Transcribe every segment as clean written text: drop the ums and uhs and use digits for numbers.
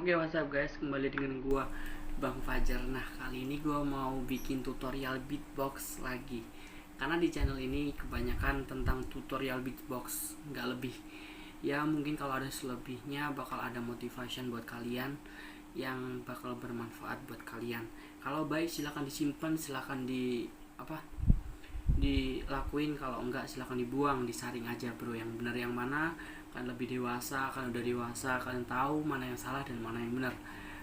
Oke, what's up guys, kembali dengan gua Bang Fajar. Nah, kali ini gua mau bikin tutorial beatbox lagi. Karena di channel ini kebanyakan tentang tutorial beatbox, nggak lebih. Ya mungkin kalau ada selebihnya bakal ada motivation buat kalian yang bakal bermanfaat buat kalian. Kalau baik silahkan disimpan, silahkan dilakuin, kalau enggak silahkan dibuang, disaring aja bro. Yang benar yang mana, kan lebih dewasa, kan udah dewasa, kalian tahu mana yang salah dan mana yang benar.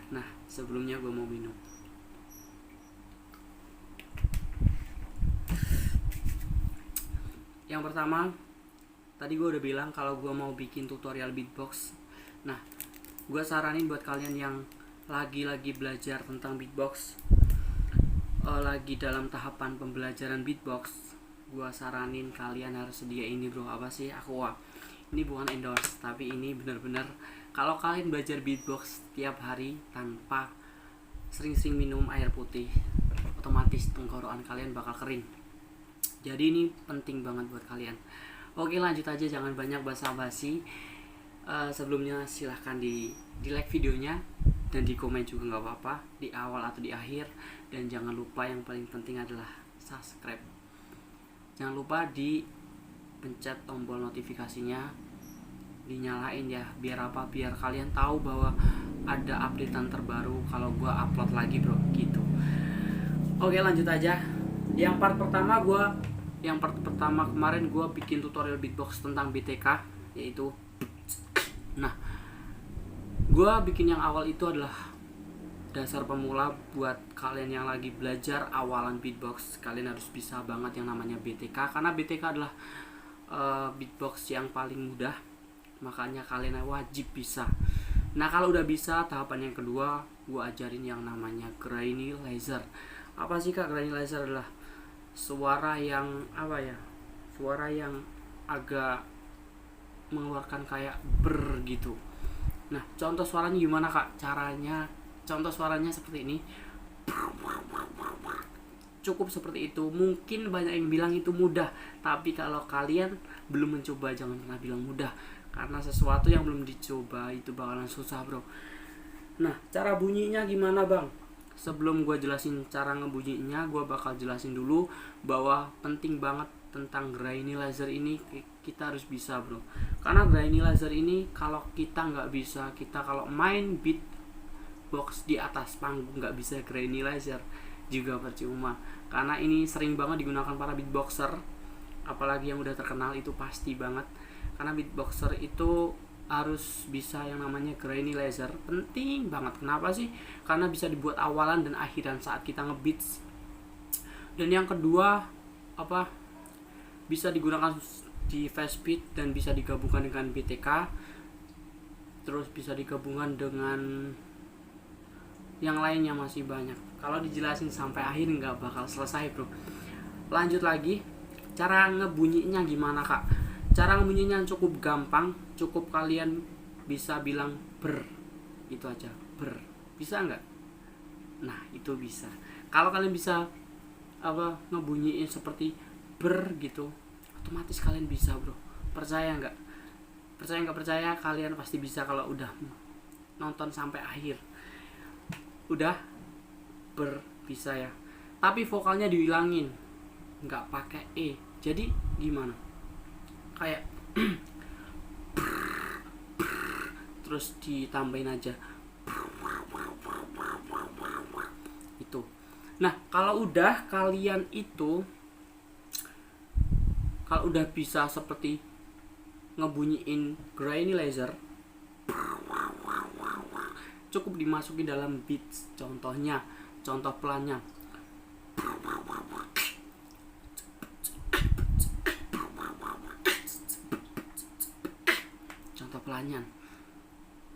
Nah, sebelumnya gue mau minum. Yang pertama, tadi gue udah bilang kalau gue mau bikin tutorial beatbox. Nah, gue saranin buat kalian yang lagi belajar tentang beatbox, lagi dalam tahapan pembelajaran beatbox, gue saranin kalian harus sedia ini bro. Apa sih? Aqua. Ini bukan endorse, tapi ini benar-benar kalau kalian belajar beatbox setiap hari tanpa sering-sering minum air putih, otomatis tenggorokan kalian bakal kering. Jadi ini penting banget buat kalian. Oke, lanjut aja, jangan banyak basa-basi. Sebelumnya silahkan di like videonya dan di komen juga nggak apa-apa, di awal atau di akhir. Dan jangan lupa yang paling penting adalah subscribe. Jangan lupa di pencet tombol notifikasinya, dinyalain ya, biar apa, biar kalian tahu bahwa ada updatean terbaru kalau gua upload lagi bro, gitu. Oke, lanjut aja. Yang part pertama kemarin gua bikin tutorial beatbox tentang BTK, yaitu gua bikin yang awal itu adalah dasar pemula buat kalian yang lagi belajar awalan beatbox. Kalian harus bisa banget yang namanya BTK, karena BTK adalah beatbox yang paling mudah, makanya kalian wajib bisa. Nah, kalau udah bisa, tahapan yang kedua gue ajarin yang namanya grainizer. Apa sih kak grainizer? Adalah suara yang suara yang agak mengeluarkan kayak ber gitu. Nah, contoh suaranya gimana kak? Contoh suaranya seperti ini, cukup seperti itu. Mungkin banyak yang bilang itu mudah, tapi kalau kalian belum mencoba jangan pernah bilang mudah, karena sesuatu yang belum dicoba itu bakalan susah bro. Nah, cara bunyinya gimana bang? Sebelum gue jelasin cara ngebunyinya, gue bakal jelasin dulu bahwa penting banget tentang grainizer ini kita harus bisa bro. Karena grainizer ini kalau kita nggak bisa, kita kalau main beatbox di atas panggung nggak bisa grainizer juga percuma, karena ini sering banget digunakan para beatboxer, apalagi yang udah terkenal itu pasti banget. Karena beatboxer itu harus bisa yang namanya grainizer, penting banget. Kenapa sih? Karena bisa dibuat awalan dan akhiran saat kita ngebeats. Dan yang kedua bisa digunakan di fast beat dan bisa digabungkan dengan BTK, terus bisa digabungkan dengan yang lainnya masih banyak. Kalau dijelasin sampai akhir nggak bakal selesai bro. Lanjut lagi, cara ngebunyinya gimana kak? Cara ngebunyinya cukup gampang, cukup kalian bisa bilang ber, itu aja, ber. Bisa nggak? Nah, itu bisa. Kalau kalian bisa ngebunyiin seperti ber gitu, otomatis kalian bisa bro. Percaya nggak? Percaya nggak percaya, kalian pasti bisa kalau udah nonton sampai akhir. Udah bisa ya, tapi vokalnya dihilangin, nggak pakai e. Jadi gimana? Kayak terus ditambahin aja itu. Nah, kalau udah bisa seperti ngebunyiin grainizer, cukup dimasukin dalam beats. Contoh pelannya, contoh pelannya,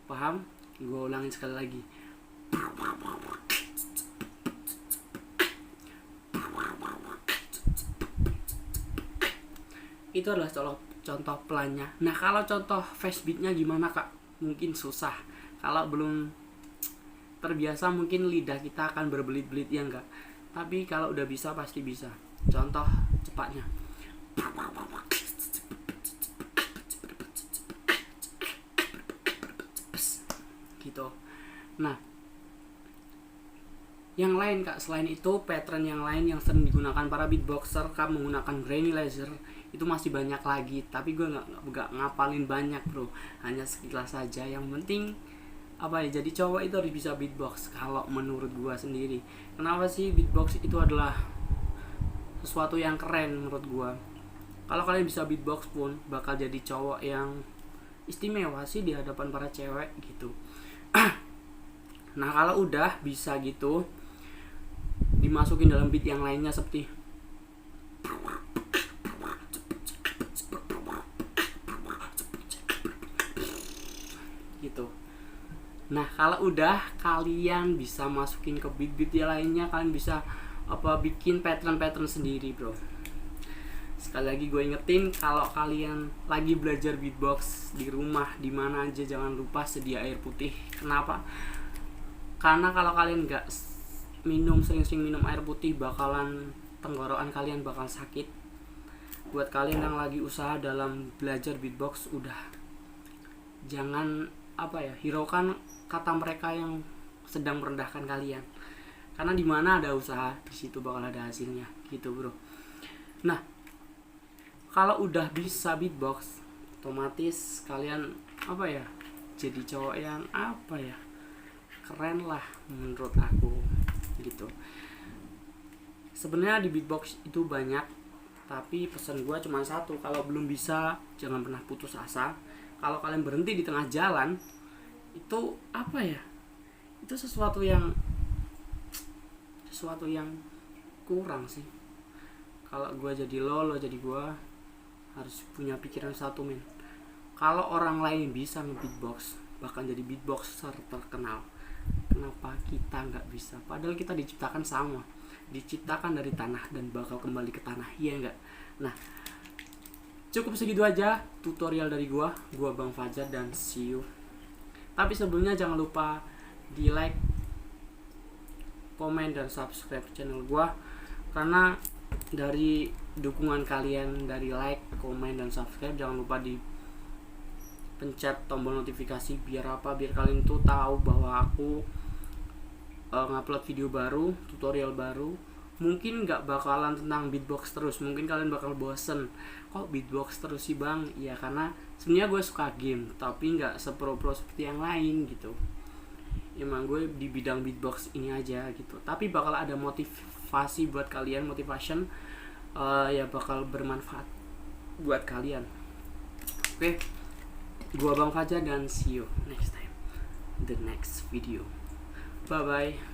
paham? Gue ulangin sekali lagi, itu adalah contoh pelannya. Nah, kalau contoh fast beatnya gimana kak? Mungkin susah. Kalau belum terbiasa mungkin lidah kita akan berbelit-belit ya enggak, tapi kalau udah bisa pasti bisa. Contoh cepatnya, gitu. Nah, yang lain kak, selain itu pattern yang lain yang sering digunakan para beatboxer kak menggunakan granny laser itu masih banyak lagi, tapi gue nggak ngapalin banyak bro, hanya sekilas saja. Yang penting apa ya, jadi cowok itu harus bisa beatbox kalau menurut gue sendiri. Kenapa sih beatbox itu adalah sesuatu yang keren menurut gue. Kalau kalian bisa beatbox pun bakal jadi cowok yang istimewa sih di hadapan para cewek gitu. Nah kalau udah bisa gitu, dimasukin dalam beat yang lainnya seperti gitu. Nah kalau udah kalian bisa masukin ke beat-beat yang lainnya, kalian bisa bikin pattern-pattern sendiri bro. Sekali lagi gue ingetin, kalau kalian lagi belajar beatbox di rumah di mana aja, jangan lupa sedia air putih. Kenapa? Karena kalau kalian nggak sering-sering minum air putih, bakalan tenggorokan kalian bakal sakit. Buat kalian yang lagi usaha dalam belajar beatbox, udah jangan hiraukan kata mereka yang sedang merendahkan kalian. Karena di mana ada usaha, di situ bakal ada hasilnya, gitu bro. Nah, kalau udah bisa beatbox, otomatis kalian jadi cowok yang keren lah menurut aku gitu. Sebenarnya di beatbox itu banyak, tapi pesan gue cuma satu, kalau belum bisa jangan pernah putus asa. Kalau kalian berhenti di tengah jalan, itu itu sesuatu yang kurang sih. Kalau gue jadi lo jadi gue, harus punya pikiran satu men. Kalau orang lain bisa nge-beatbox, bahkan jadi beatboxer terkenal, kenapa kita nggak bisa? Padahal kita diciptakan sama, diciptakan dari tanah dan bakal kembali ke tanah, iya nggak? Nah, cukup segitu aja tutorial dari gua Bang Fajar, dan see you. Tapi sebelumnya jangan lupa di like, komen, dan subscribe channel gua, karena dari dukungan kalian, dari like, komen, dan subscribe, jangan lupa di pencet tombol notifikasi biar kalian tuh tahu bahwa aku ngupload video baru, tutorial baru. Mungkin nggak bakalan tentang beatbox terus, mungkin kalian bakal bosen, kok beatbox terus sih bang? Ya karena sebenarnya gue suka game, tapi nggak sepro-pro seperti yang lain gitu. Emang gue di bidang beatbox ini aja gitu, tapi bakal ada motivasi buat kalian, motivation ya bakal bermanfaat buat kalian. Oke, gua Bang Fajar, dan see you next time, the next video. Bye bye.